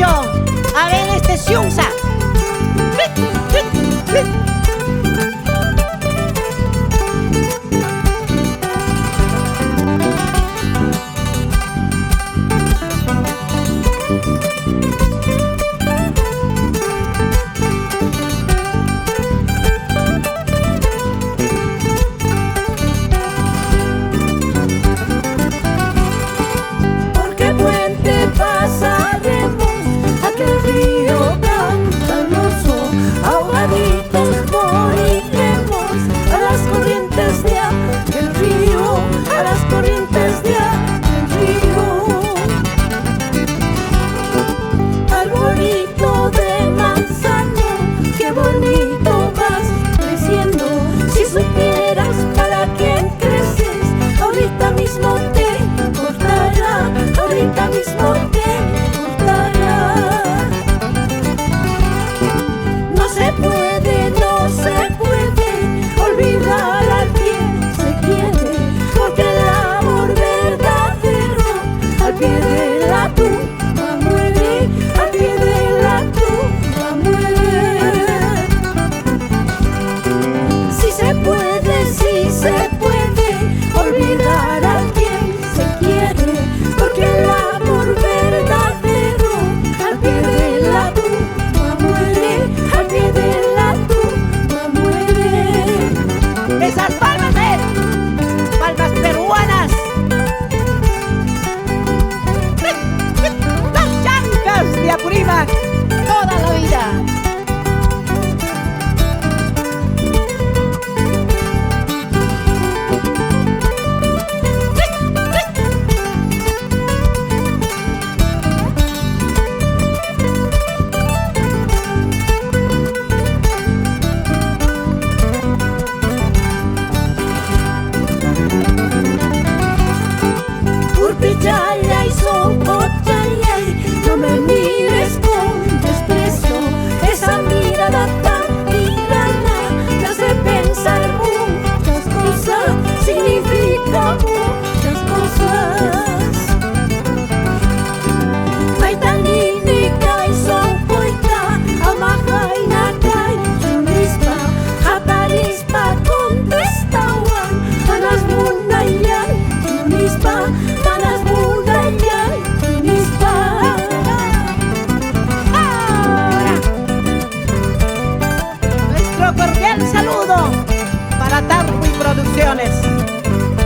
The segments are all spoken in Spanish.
mucho. A ver este Xiunza.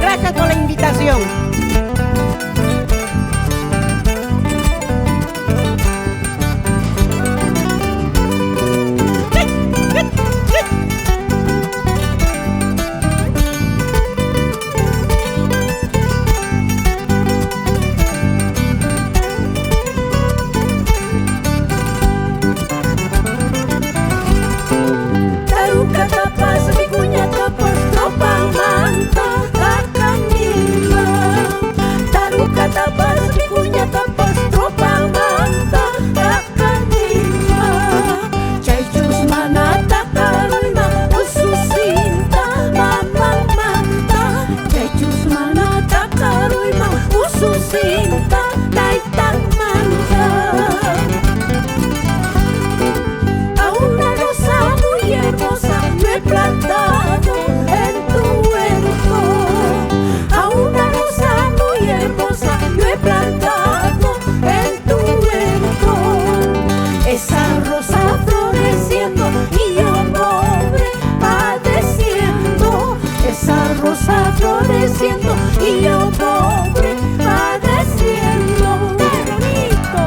Gracias por la invitación. Y yo pobre padeciendo. ¡Qué bonito!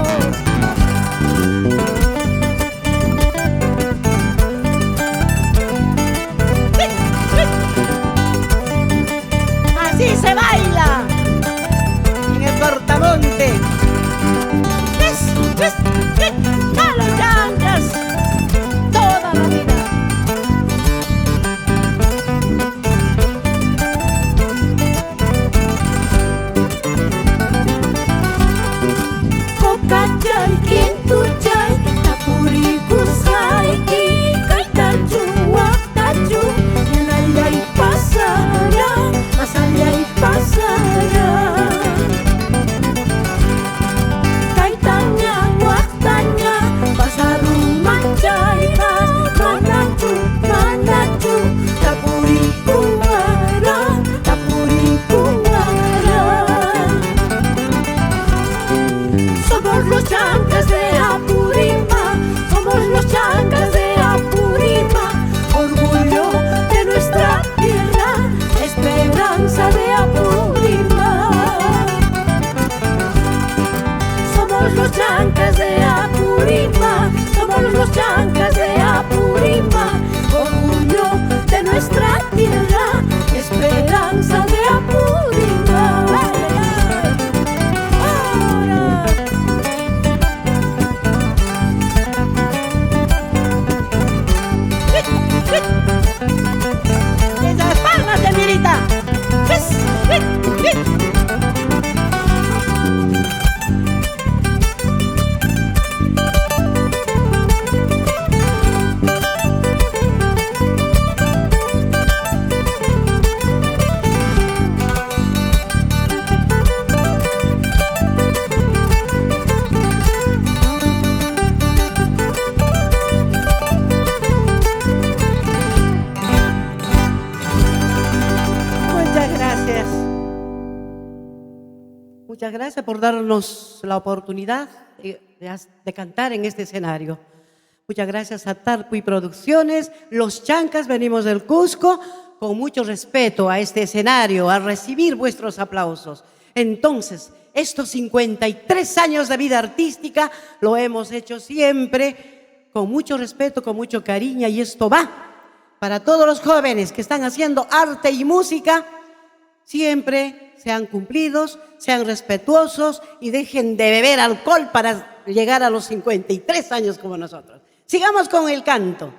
Así se baila en el cortamonte. ¡A los yankas! Toda la vida. Pasará. Muchas gracias por darnos la oportunidad de cantar en este escenario. Muchas gracias a Tarpuy Producciones. Los Chancas venimos del Cusco con mucho respeto a este escenario, a recibir vuestros aplausos. Entonces, estos 53 años de vida artística lo hemos hecho siempre con mucho respeto, con mucho cariño, y esto va para todos los jóvenes que están haciendo arte y música. Siempre sean cumplidos, sean respetuosos y dejen de beber alcohol para llegar a los 53 años como nosotros. Sigamos con el canto.